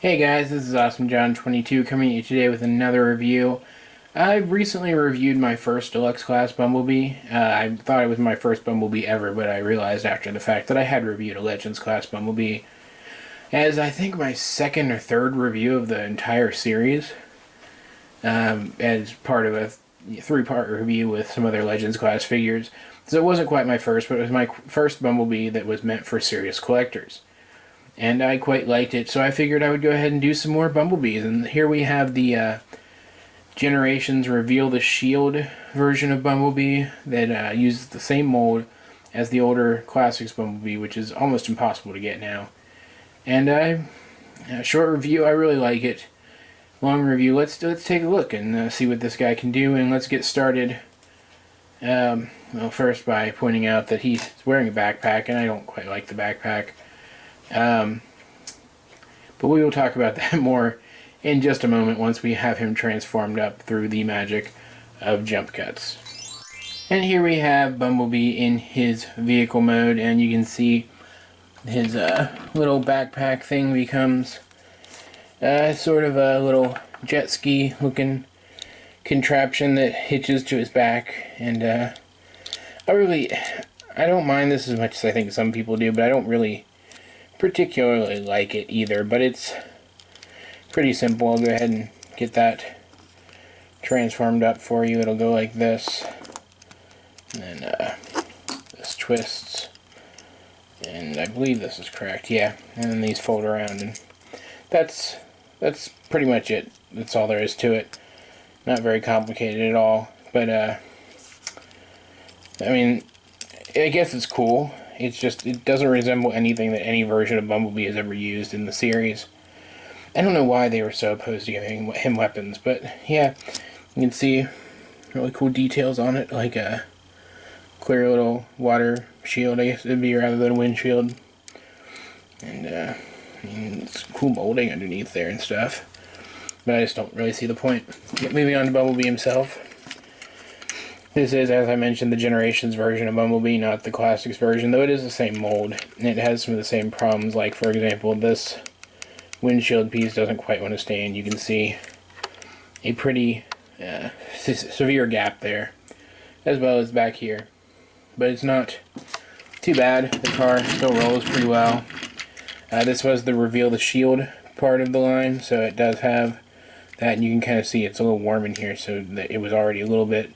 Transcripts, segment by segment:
Hey guys, this is AwesomeJohn22 coming at you today with another review. I recently reviewed my first Deluxe class Bumblebee. I thought it was my first Bumblebee ever, but I realized after the fact that I had reviewed a Legends class Bumblebee as I think my second or third review of the entire series, as part of a three-part review with some other Legends class figures. So it wasn't quite my first, but it was my first Bumblebee that was meant for serious collectors. And I quite liked it, so I figured I would go ahead and do some more Bumblebees. And here we have the Generations Reveal the Shield version of Bumblebee that uses the same mold as the older Classics Bumblebee, which is almost impossible to get now. And a short review, I really like it. Long review, let's take a look and see what this guy can do, and let's get started. Well, first by pointing out that he's wearing a backpack, and I don't quite like the backpack. But we will talk about that more in just a moment once we have him transformed up through the magic of jump cuts. And here we have Bumblebee in his vehicle mode, and you can see his little backpack thing becomes sort of a little jet ski looking contraption that hitches to his back. And I don't mind this as much as I think some people do, but I don't really particularly like it either, but it's pretty simple. I'll go ahead and get that transformed up for you. It'll go like this, and then this twists, and I believe this is correct, yeah, and then these fold around, and that's pretty much it. That's all there is to it. Not very complicated at all, but I mean, I guess it's cool. It's just, it doesn't resemble anything that any version of Bumblebee has ever used in the series. I don't know why they were so opposed to giving him weapons, but yeah, you can see really cool details on it, like a clear little water shield, I guess it'd be, rather than a windshield. And I mean, it's cool molding underneath there and stuff. But I just don't really see the point. Moving on to Bumblebee himself. This is, as I mentioned, the Generations version of Bumblebee, not the Classics version, though it is the same mold. And it has some of the same problems, like, for example, this windshield piece doesn't quite want to stand. You can see a pretty severe gap there, as well as back here. But it's not too bad. The car still rolls pretty well. This was the Reveal the Shield part of the line, so it does have that, and you can kind of see it's a little warm in here, so that it was already a little bit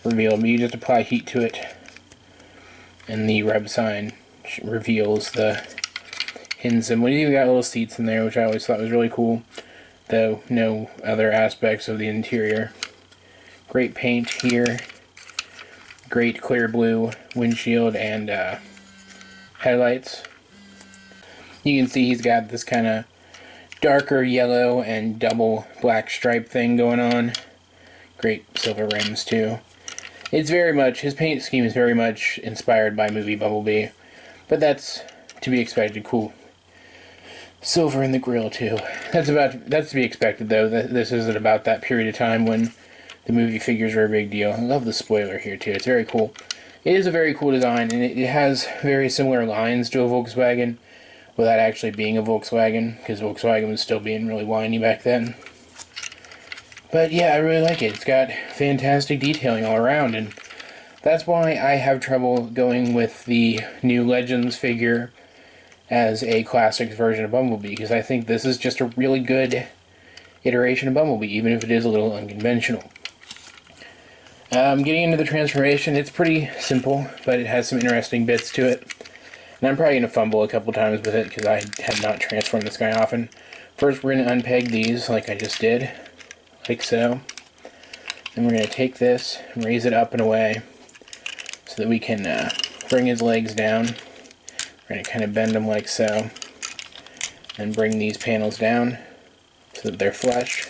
revealed, but you just apply heat to it, and the rub sign reveals the hidden symbol. You even got little seats in there, which I always thought was really cool, though no other aspects of the interior. Great paint here, great clear blue windshield and headlights. You can see he's got this kind of darker yellow and double black stripe thing going on. Great silver rims too. It's very much, his paint scheme is very much inspired by movie Bumblebee, but that's to be expected. Cool. Silver in the grill too. That's to be expected though. This isn't about that period of time when the movie figures were a big deal. I love the spoiler here too. It's very cool. It is a very cool design, and it has very similar lines to a Volkswagen without actually being a Volkswagen, because Volkswagen was still being really whiny back then. But yeah, I really like it. It's got fantastic detailing all around, and that's why I have trouble going with the new Legends figure as a Classics version of Bumblebee, because I think this is just a really good iteration of Bumblebee, even if it is a little unconventional. Getting into the transformation, it's pretty simple, but it has some interesting bits to it. And I'm probably going to fumble a couple times with it, because I have not transformed this guy often. First, we're going to unpeg these, like I just did. Like so. Then we're going to take this and raise it up and away so that we can bring his legs down. We're going to kind of bend them like so. And bring these panels down so that they're flush.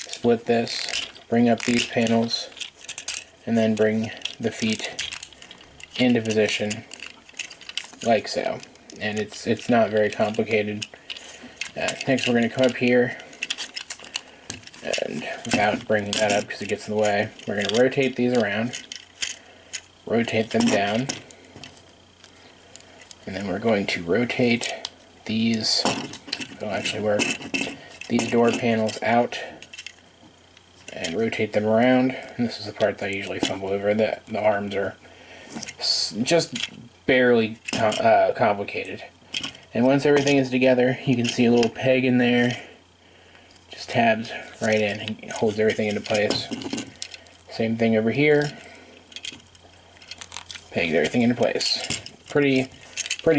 Split this, bring up these panels, and then bring the feet into position like so. And it's not very complicated. Next we're going to come up here, and without bringing that up because it gets in the way, we're going to rotate these around, rotate them down, and then we're going to rotate these it'll actually work. These door panels out and rotate them around. And this is the part that I usually fumble over. The arms are just barely complicated. And once everything is together, you can see a little peg in there. Just tabs right in and holds everything into place. Same thing over here. Pegs everything into place. Pretty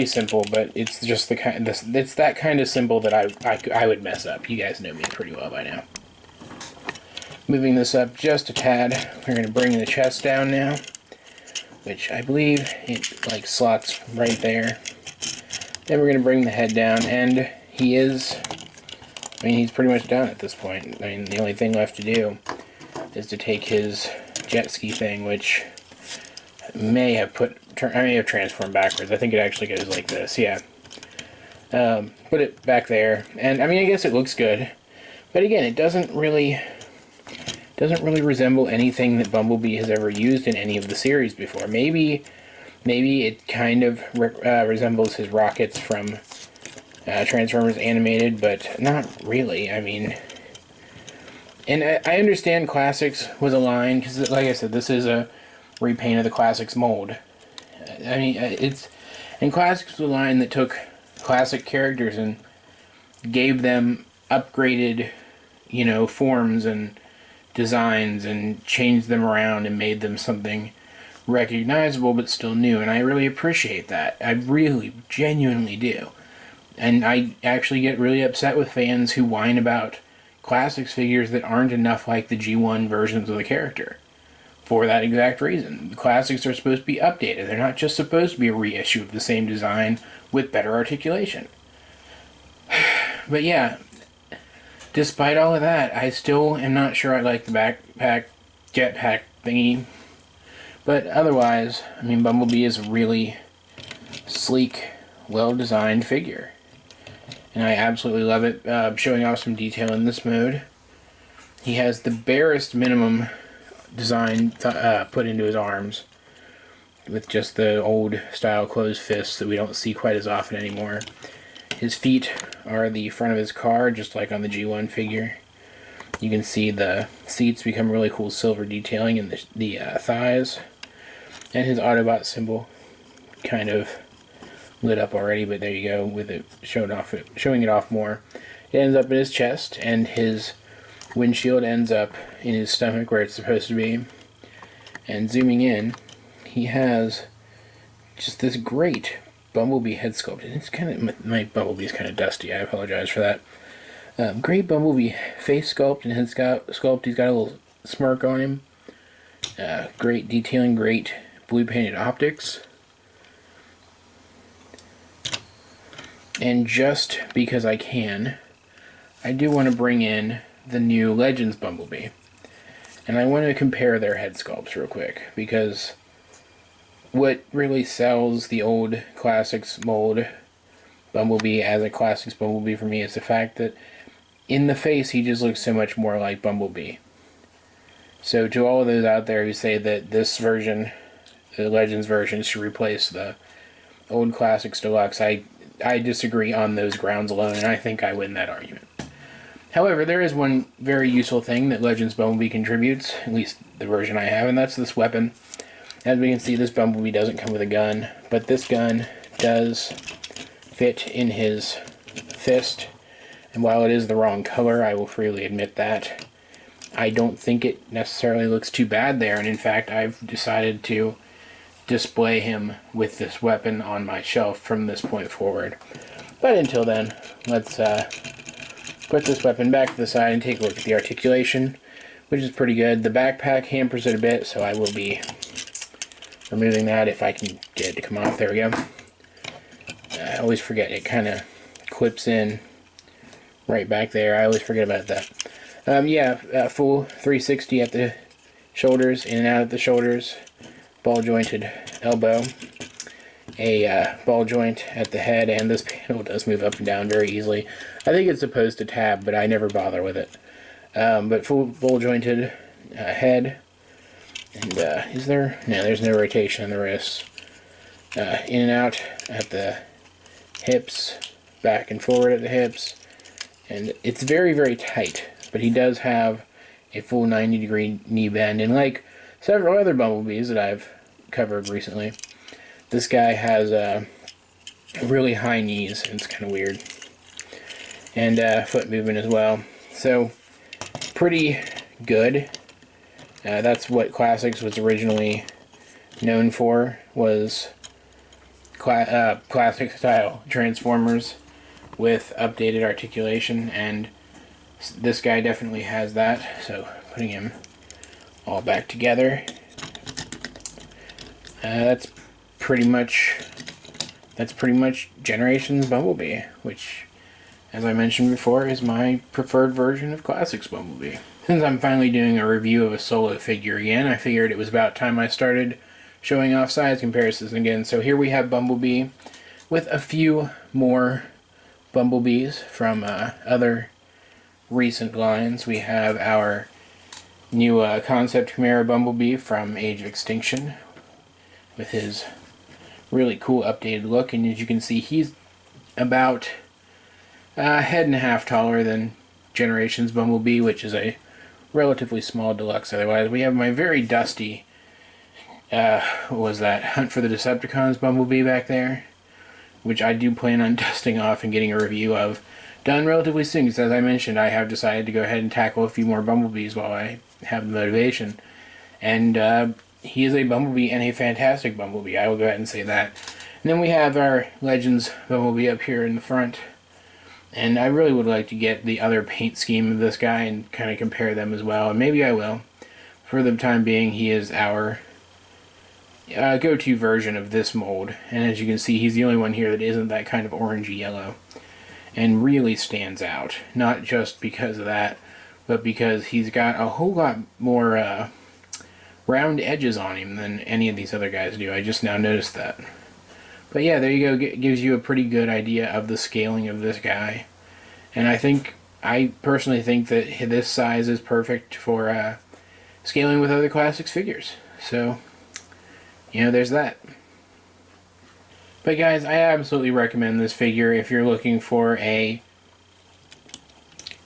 simple, but it's just the kind. It's that kind of simple that I would mess up. You guys know me pretty well by now. Moving this up just a tad, we're going to bring the chest down now, which I believe it like slots right there. Then we're going to bring the head down, and he's pretty much done at this point. I mean, the only thing left to do is to take his jet ski thing, which I may have transformed backwards. I think it actually goes like this, yeah. Put it back there, and I mean, I guess it looks good, but again, it doesn't really resemble anything that Bumblebee has ever used in any of the series before. Maybe it kind of resembles his rockets from Transformers Animated, but not really. I mean, and I understand Classics was a line, because like I said, this is a repaint of the Classics mold. I mean, Classics was a line that took classic characters and gave them upgraded, forms and designs and changed them around and made them something recognizable but still new, and I really appreciate that. I really genuinely do. And I actually get really upset with fans who whine about Classics figures that aren't enough like the G1 versions of the character. For that exact reason. The Classics are supposed to be updated. They're not just supposed to be a reissue of the same design with better articulation. But yeah, despite all of that, I still am not sure I like the jetpack thingy. But otherwise, I mean, Bumblebee is a really sleek, well-designed figure. And I absolutely love it. Showing off some detail in this mode. He has the barest minimum design put into his arms, with just the old style closed fists that we don't see quite as often anymore. His feet are the front of his car, just like on the G1 figure. You can see the seats become really cool silver detailing in the thighs. And his Autobot symbol kind of lit up already, but there you go, with it showing it off more. It ends up in his chest, and his windshield ends up in his stomach where it's supposed to be. And zooming in, he has just this great Bumblebee head sculpt. And it's kind of, my Bumblebee's kind of dusty, I apologize for that. Great Bumblebee face sculpt and head sculpt. He's got a little smirk on him. Great detailing, great blue painted optics. And just because I can, I do want to bring in the new Legends Bumblebee. And I want to compare their head sculpts real quick, because what really sells the old Classics mold Bumblebee as a Classics Bumblebee for me is the fact that in the face he just looks so much more like Bumblebee. So to all of those out there who say that this version, the Legends version, should replace the old Classics Deluxe, I disagree on those grounds alone, and I think I win that argument. However, there is one very useful thing that Legends Bumblebee contributes, at least the version I have, and that's this weapon. As we can see, this Bumblebee doesn't come with a gun, but this gun does fit in his fist, and while it is the wrong color, I will freely admit that, I don't think it necessarily looks too bad there, and in fact, I've decided to display him with this weapon on my shelf from this point forward. But until then, let's put this weapon back to the side and take a look at the articulation, which is pretty good. The backpack hampers it a bit, so I will be removing that if I can get it to come off. There we go. I always forget, it kind of clips in right back there. I always forget about that. Full 360 at the shoulders, in and out at the shoulders, ball jointed elbow, a ball joint at the head, and this panel does move up and down very easily. I think it's supposed to tab, but I never bother with it. But full ball jointed head, and is there? No, there's no rotation on the wrists. In and out at the hips, back and forward at the hips, And it's very, very tight, but he does have a full 90-degree knee bend. And like several other Bumblebees that I've covered recently, this guy has really high knees, and it's kind of weird. And foot movement as well. So, pretty good. That's what Classics was originally known for, was classic style Transformers with updated articulation, and this guy definitely has that. So putting him all back together, that's pretty much Generations Bumblebee, which, as I mentioned before, is my preferred version of Classics Bumblebee. Since I'm finally doing a review of a solo figure again, I figured it was about time I started showing off size comparisons again. So here we have Bumblebee with a few more Bumblebees from other recent lines. We have our new concept Chimera Bumblebee from Age of Extinction with his really cool updated look, and as you can see, he's about a head and a half taller than Generations Bumblebee, which is a relatively small deluxe otherwise. We have my very dusty what was that, Hunt for the Decepticons Bumblebee back there, which I do plan on dusting off and getting a review of done relatively soon, because as I mentioned, I have decided to go ahead and tackle a few more Bumblebees while I have the motivation. And he is a Bumblebee, and a fantastic Bumblebee, I will go ahead and say that. And then we have our Legends Bumblebee up here in the front. And I really would like to get the other paint scheme of this guy and kind of compare them as well, and maybe I will. For the time being, he is our go-to version of this mold, and as you can see, he's the only one here that isn't that kind of orangey yellow, and really stands out, not just because of that, but because he's got a whole lot more round edges on him than any of these other guys do. I just now noticed that. But yeah, there you go. It gives you a pretty good idea of the scaling of this guy, and I personally think that this size is perfect for scaling with other Classics figures. So, you know, there's that. But guys, I absolutely recommend this figure if you're looking for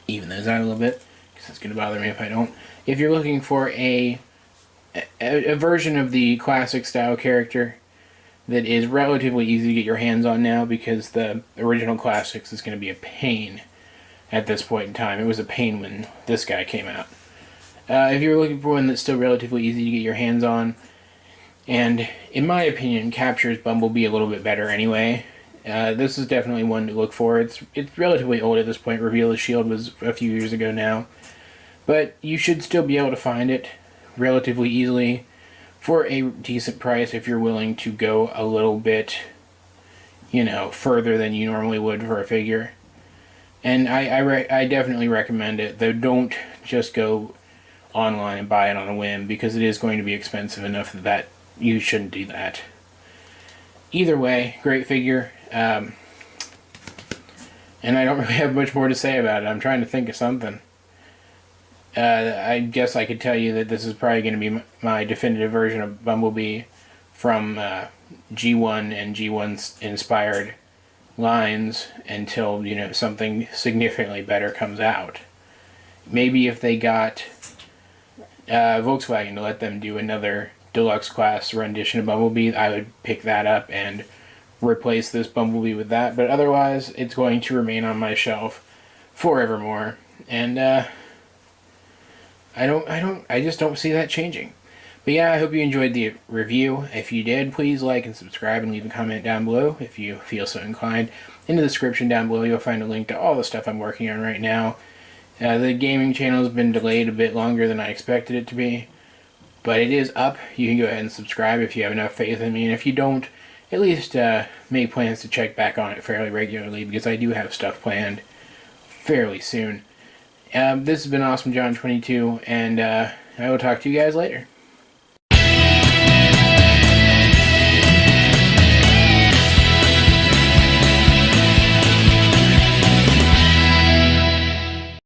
even those out a little bit, because it's going to bother me if I don't. If you're looking for a version of the classic style character that is relatively easy to get your hands on now, because the original Classics is going to be a pain at this point in time. It was a pain when this guy came out. If you're looking for one that's still relatively easy to get your hands on, and in my opinion captures Bumblebee a little bit better anyway, this is definitely one to look for. It's relatively old at this point. Reveal the Shield was a few years ago now, but you should still be able to find it relatively easily for a decent price if you're willing to go a little bit, you know, further than you normally would for a figure. And I definitely recommend it, though don't just go online and buy it on a whim, because it is going to be expensive enough that you shouldn't do that. Either way, great figure. And I don't really have much more to say about it. I'm trying to think of something. I guess I could tell you that this is probably going to be my definitive version of Bumblebee from G1 and G1 inspired lines until, you know, something significantly better comes out. Maybe if they got Volkswagen to let them do another Deluxe class rendition of Bumblebee, I would pick that up and replace this Bumblebee with that, but otherwise it's going to remain on my shelf forevermore, and I just don't see that changing. But yeah, I hope you enjoyed the review. If you did, please like and subscribe and leave a comment down below if you feel so inclined. In the description down below, you'll find a link to all the stuff I'm working on right now. The gaming channel has been delayed a bit longer than I expected it to be, but it is up. You can go ahead and subscribe if you have enough faith in me, and if you don't, at least make plans to check back on it fairly regularly, because I do have stuff planned fairly soon. This has been Awesome John 22, and I will talk to you guys later.